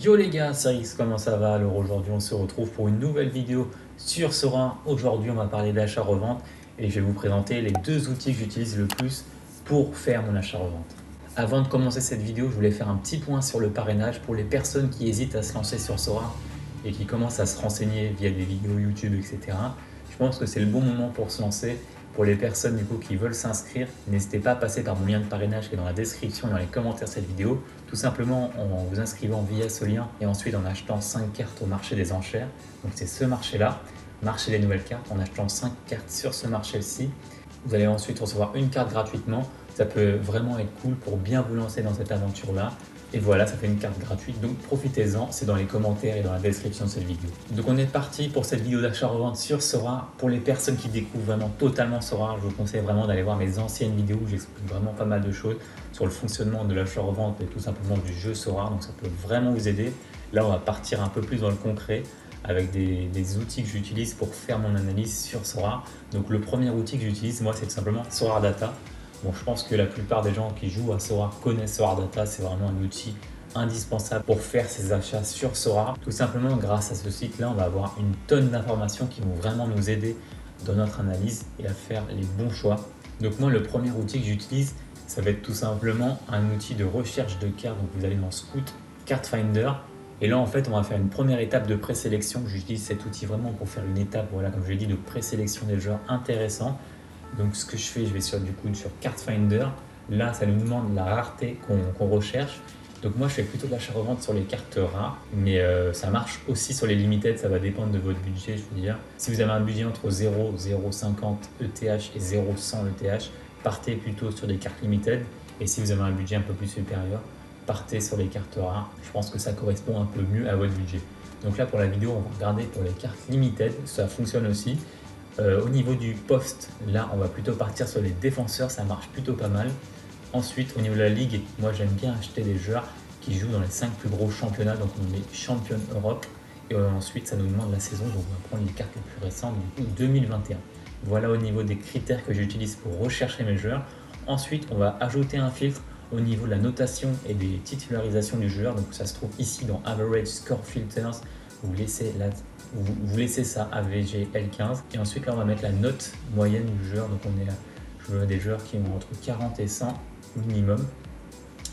Yo les gars, c'est Rix, comment ça va? Alors aujourd'hui on se retrouve pour une nouvelle vidéo sur Sora. Aujourd'hui on va parler d'achat-revente et je vais vous présenter les deux outils que j'utilise le plus pour faire mon achat-revente. Avant de commencer cette vidéo, je voulais faire un petit point sur le parrainage pour les personnes qui hésitent à se lancer sur Sora et qui commencent à se renseigner via des vidéos YouTube, etc. Je pense que c'est le bon moment pour se lancer. Pour les personnes du coup qui veulent s'inscrire, n'hésitez pas à passer par mon lien de parrainage qui est dans la description et dans les commentaires de cette vidéo. Tout simplement en vous inscrivant via ce lien et ensuite en achetant 5 cartes au marché des enchères. Donc c'est ce marché-là, marché des nouvelles cartes. En achetant 5 cartes sur ce marché-ci, vous allez ensuite recevoir une carte gratuitement. Ça peut vraiment être cool pour bien vous lancer dans cette aventure-là. Et voilà, ça fait une carte gratuite, donc profitez-en, c'est dans les commentaires et dans la description de cette vidéo. Donc on est parti pour cette vidéo d'achat-revente sur Sora. Pour les personnes qui découvrent vraiment totalement Sora, je vous conseille vraiment d'aller voir mes anciennes vidéos où j'explique vraiment pas mal de choses sur le fonctionnement de l'achat-revente et tout simplement du jeu Sora, donc ça peut vraiment vous aider. Là on va partir un peu plus dans le concret avec des outils que j'utilise pour faire mon analyse sur Sora. Donc le premier outil que j'utilise moi c'est tout simplement Sora Data. Bon, je pense que la plupart des gens qui jouent à Sora connaissent Sora Data, c'est vraiment un outil indispensable pour faire ses achats sur Sora. Tout simplement, grâce à ce site-là, on va avoir une tonne d'informations qui vont vraiment nous aider dans notre analyse et à faire les bons choix. Donc moi, le premier outil que j'utilise, ça va être tout simplement un outil de recherche de cartes. Donc vous allez dans Scout Card Finder. Et là, en fait, on va faire une première étape de présélection. J'utilise cet outil vraiment pour faire une étape, voilà, comme je l'ai dit, de présélection des joueurs intéressants. Donc ce que je fais, je vais sur Card Finder. Là, ça nous demande la rareté qu'on recherche. Donc moi, je fais plutôt de l'achat-revente sur les cartes rares, mais ça marche aussi sur les limited, ça va dépendre de votre budget, je veux dire. Si vous avez un budget entre 0, 0,50 ETH et 0,100 ETH, partez plutôt sur des cartes limited. Et si vous avez un budget un peu plus supérieur, partez sur les cartes rares. Je pense que ça correspond un peu mieux à votre budget. Donc là, pour la vidéo, on va regarder pour les cartes limited, ça fonctionne aussi. Au niveau du post, là on va plutôt partir sur les défenseurs, ça marche plutôt pas mal. Ensuite au niveau de la ligue, moi j'aime bien acheter des joueurs qui jouent dans les 5 plus gros championnats, donc on est champion Europe. Et ensuite ça nous demande la saison, donc on va prendre les cartes les plus récentes, du coup 2021. Voilà au niveau des critères que j'utilise pour rechercher mes joueurs. Ensuite on va ajouter un filtre au niveau de la notation et des titularisations du joueur, donc ça se trouve ici dans Average Score Filters. Vous laissez ça AVG L15 et ensuite là on va mettre la note moyenne du joueur. Donc je veux des joueurs qui ont entre 40 et 100 minimum.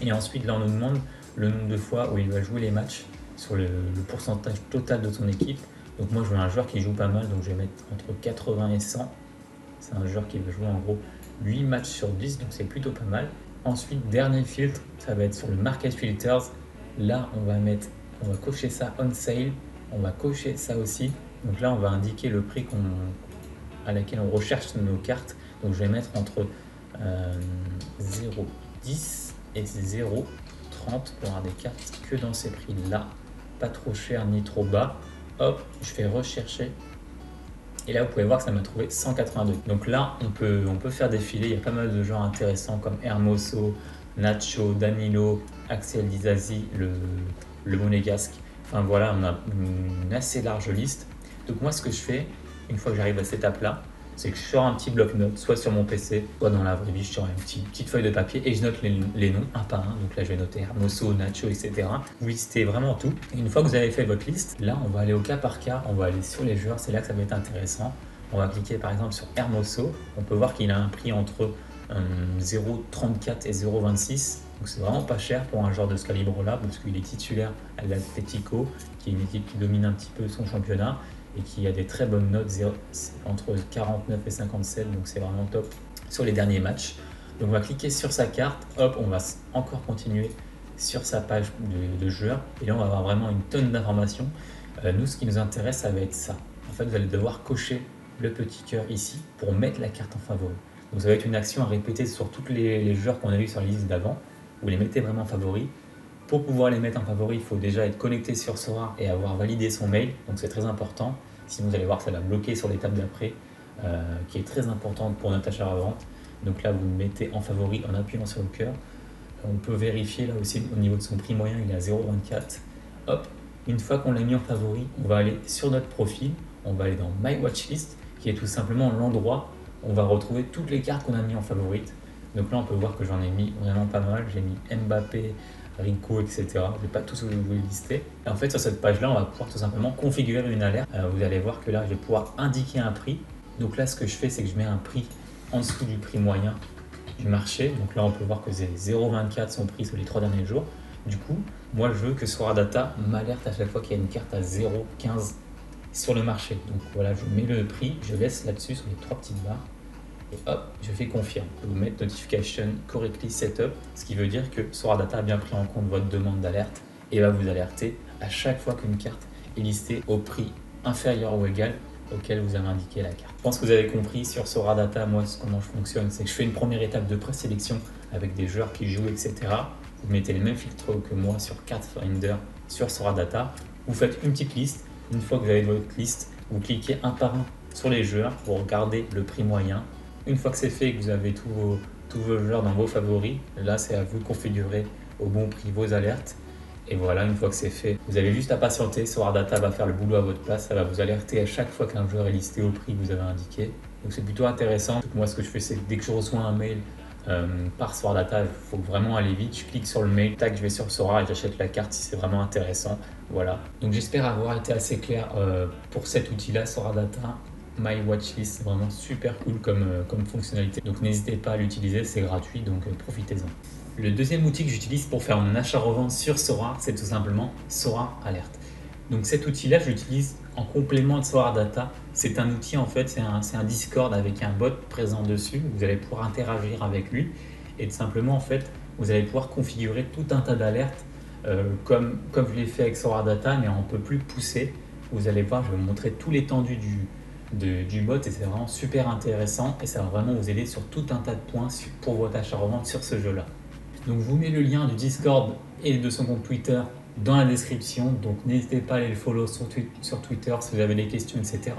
Et ensuite là on nous demande le nombre de fois où il va jouer les matchs sur le pourcentage total de ton équipe. Donc moi je veux un joueur qui joue pas mal, donc je vais mettre entre 80 et 100. C'est un joueur qui va jouer en gros 8 matchs sur 10, donc c'est plutôt pas mal. Ensuite dernier filtre, ça va être sur le Market Filters. Là on va cocher ça on sale. On va cocher ça aussi. Donc là, on va indiquer le prix à laquelle on recherche nos cartes. Donc je vais mettre entre 0,10 et 0,30 pour avoir des cartes que dans ces prix-là. Pas trop cher ni trop bas. Hop, je fais rechercher. Et là, vous pouvez voir que ça m'a trouvé 182. Donc là, on peut faire défiler. Il y a pas mal de joueurs intéressants comme Hermoso, Nacho, Danilo, Axel Disasi, le Monégasque. Enfin voilà, on a une assez large liste. Donc moi ce que je fais, une fois que j'arrive à cette étape-là, c'est que je sors un petit bloc-notes, soit sur mon PC, soit dans la vraie vie, je sors une petite feuille de papier et je note les noms un par un. Donc là je vais noter Hermoso, Nacho, etc. Vous listez vraiment tout. Et une fois que vous avez fait votre liste, là on va aller au cas par cas, on va aller sur les joueurs, c'est là que ça va être intéressant. On va cliquer par exemple sur Hermoso, on peut voir qu'il a un prix entre 0,34 et 0,26. Donc c'est vraiment pas cher pour un joueur de ce calibre-là, parce qu'il est titulaire à l'Atlético, qui est une équipe qui domine un petit peu son championnat et qui a des très bonnes notes, entre 49 et 57, donc c'est vraiment top sur les derniers matchs. Donc on va cliquer sur sa carte, hop, on va encore continuer sur sa page de joueur, et là on va avoir vraiment une tonne d'informations. Nous, ce qui nous intéresse, ça va être ça. En fait, vous allez devoir cocher le petit cœur ici pour mettre la carte en favori. Donc ça va être une action à répéter sur tous les joueurs qu'on a vus sur la liste d'avant. Vous les mettez vraiment en favori. Pour pouvoir les mettre en favori, il faut déjà être connecté sur Sora et avoir validé son mail. Donc c'est très important. Sinon vous allez voir que ça va bloquer sur l'étape d'après, qui est très importante pour notre achat-revente. Donc là vous le mettez en favori en appuyant sur le cœur. On peut vérifier là aussi au niveau de son prix moyen, il est à 0,24. Hop, une fois qu'on l'a mis en favori, on va aller sur notre profil. On va aller dans My Watchlist, qui est tout simplement l'endroit où on va retrouver toutes les cartes qu'on a mis en favorite. Donc là, on peut voir que j'en ai mis vraiment pas mal. J'ai mis Mbappé, Rico, etc. Je ne vais pas tous vous les lister. Et en fait, sur cette page-là, on va pouvoir tout simplement configurer une alerte. Vous allez voir que là, je vais pouvoir indiquer un prix. Donc là, ce que je fais, c'est que je mets un prix en dessous du prix moyen du marché. Donc là, on peut voir que c'est 0,24 son prix sur les 3 derniers jours. Du coup, moi, je veux que Soradata m'alerte à chaque fois qu'il y a une carte à 0,15 sur le marché. Donc voilà, je mets le prix, je laisse là-dessus sur les 3 petites barres. Et hop, je fais confirme. Vous mettez Notification Correctly Setup, ce qui veut dire que Soradata a bien pris en compte votre demande d'alerte et va vous alerter à chaque fois qu'une carte est listée au prix inférieur ou égal auquel vous avez indiqué la carte. Je pense que vous avez compris sur Soradata, moi, comment je fonctionne, c'est que je fais une première étape de présélection avec des joueurs qui jouent, etc. Vous mettez les mêmes filtres que moi sur Cardfinder sur Soradata. Vous faites une petite liste. Une fois que vous avez votre liste, vous cliquez un par un sur les joueurs pour regarder le prix moyen. Une fois que c'est fait et que vous avez tous vos joueurs dans vos favoris, là c'est à vous de configurer au bon prix vos alertes. Et voilà, une fois que c'est fait, vous avez juste à patienter. Soradata va faire le boulot à votre place. Ça va vous alerter à chaque fois qu'un joueur est listé au prix que vous avez indiqué. Donc c'est plutôt intéressant. Moi, ce que je fais, c'est que dès que je reçois un mail par Soradata, il faut vraiment aller vite. Je clique sur le mail, tac, je vais sur Sora et j'achète la carte si c'est vraiment intéressant. Voilà. Donc j'espère avoir été assez clair pour cet outil-là, Soradata. My Watchlist, c'est vraiment super cool comme fonctionnalité. Donc n'hésitez pas à l'utiliser, c'est gratuit, donc profitez-en. Le deuxième outil que j'utilise pour faire mon achat-revente sur Sora, c'est tout simplement Sora Alert. Donc cet outil-là, je l'utilise en complément de Soradata. C'est un outil, en fait, c'est un Discord avec un bot présent dessus. Vous allez pouvoir interagir avec lui et tout simplement, en fait, vous allez pouvoir configurer tout un tas d'alertes comme je l'ai fait avec Soradata, mais un peu plus poussé. Vous allez voir, je vais vous montrer tout l'étendue du bot et c'est vraiment super intéressant et ça va vraiment vous aider sur tout un tas de points pour votre achat-revente sur ce jeu-là. Donc je vous mets le lien du Discord et de son compte Twitter dans la description, donc n'hésitez pas à aller le follow sur Twitter si vous avez des questions, etc.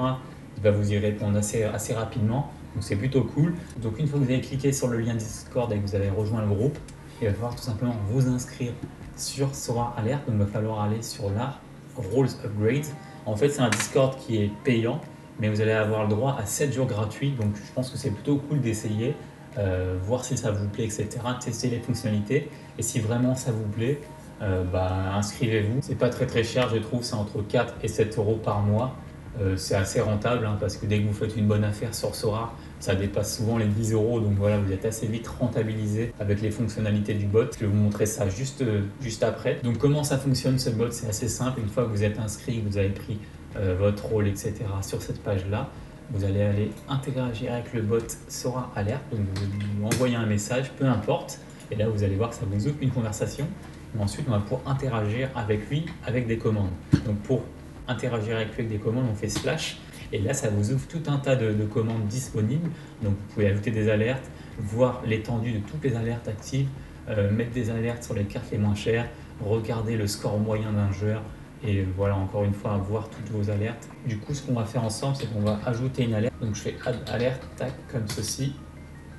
Il va vous y répondre assez rapidement, donc c'est plutôt cool. Donc une fois que vous avez cliqué sur le lien Discord et que vous avez rejoint le groupe, il va falloir tout simplement vous inscrire sur Sora Alert. Donc il va falloir aller sur la Roles Upgrade. En fait, c'est un Discord qui est payant, mais vous allez avoir le droit à 7 jours gratuits, donc je pense que c'est plutôt cool d'essayer, voir si ça vous plaît, etc., tester les fonctionnalités, et si vraiment ça vous plaît, inscrivez-vous. C'est pas très cher, je trouve, c'est entre 4 et 7 euros par mois. C'est assez rentable parce que dès que vous faites une bonne affaire sur Sora, ça dépasse souvent les 10 euros, donc voilà, vous êtes assez vite rentabilisé avec les fonctionnalités du bot. Je vais vous montrer ça juste après. Donc comment ça fonctionne ce bot, c'est assez simple. Une fois que vous êtes inscrit, vous avez pris votre rôle, etc. sur cette page-là, vous allez aller interagir avec le bot Sora Alert, donc vous lui envoyez un message, peu importe, et là vous allez voir que ça vous ouvre une conversation. Et ensuite, on va pouvoir interagir avec lui avec des commandes. Donc pour interagir avec lui avec des commandes, on fait slash. Et là, ça vous ouvre tout un tas de commandes disponibles. Donc vous pouvez ajouter des alertes, voir l'étendue de toutes les alertes actives, mettre des alertes sur les cartes les moins chères, regarder le score moyen d'un joueur. Et voilà, encore une fois, voir toutes vos alertes. Du coup, ce qu'on va faire ensemble, c'est qu'on va ajouter une alerte. Donc je fais add alerte, tac, comme ceci.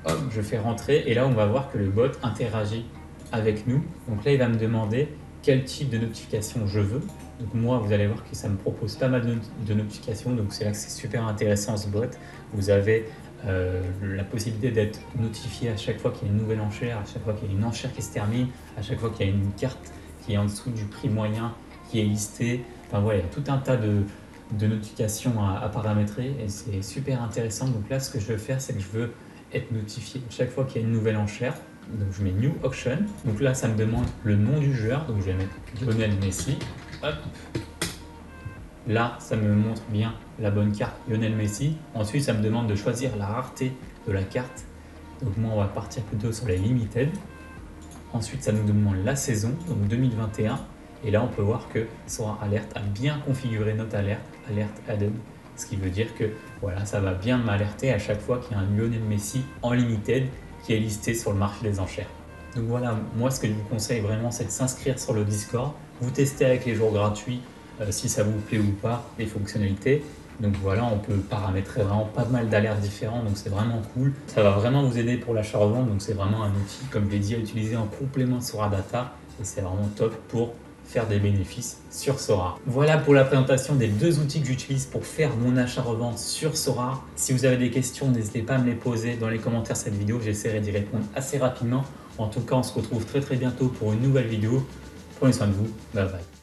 Hop, je fais rentrer. Et là, on va voir que le bot interagit avec nous. Donc là, il va me demander quel type de notification je veux. Donc moi, vous allez voir que ça me propose pas mal de notifications. Donc c'est là que c'est super intéressant ce bot. Vous avez la possibilité d'être notifié à chaque fois qu'il y a une nouvelle enchère, à chaque fois qu'il y a une enchère qui se termine, à chaque fois qu'il y a une carte qui est en dessous du prix moyen qui est listée. Enfin voilà, il y a tout un tas de notifications à paramétrer et c'est super intéressant. Donc là, ce que je veux faire, c'est que je veux être notifié chaque fois qu'il y a une nouvelle enchère. Donc je mets New Auction. Donc là, ça me demande le nom du joueur. Donc je vais mettre Lionel Messi. Hop. Là, ça me montre bien la bonne carte Lionel Messi. Ensuite, ça me demande de choisir la rareté de la carte. Donc moi, on va partir plutôt sur les Limited. Ensuite, ça nous demande la saison, donc 2021. Et là, on peut voir que Sora Alert a bien configuré notre alerte, Alert Added. Ce qui veut dire que voilà, ça va bien m'alerter à chaque fois qu'il y a un Lionel Messi en Limited qui est listé sur le marché des enchères. Donc voilà, moi ce que je vous conseille vraiment, c'est de s'inscrire sur le Discord. Vous testez avec les jours gratuits si ça vous plaît ou pas, les fonctionnalités. Donc voilà, on peut paramétrer vraiment pas mal d'alertes différentes, donc c'est vraiment cool. Ça va vraiment vous aider pour l'achat-revente, donc c'est vraiment un outil, comme je l'ai dit, à utiliser en complément de Soradata. Et c'est vraiment top pour faire des bénéfices sur Sora. Voilà pour la présentation des deux outils que j'utilise pour faire mon achat-revente sur Sora. Si vous avez des questions, n'hésitez pas à me les poser dans les commentaires de cette vidéo, j'essaierai d'y répondre assez rapidement. En tout cas, on se retrouve très bientôt pour une nouvelle vidéo. Prenez soin de vous. Bye bye.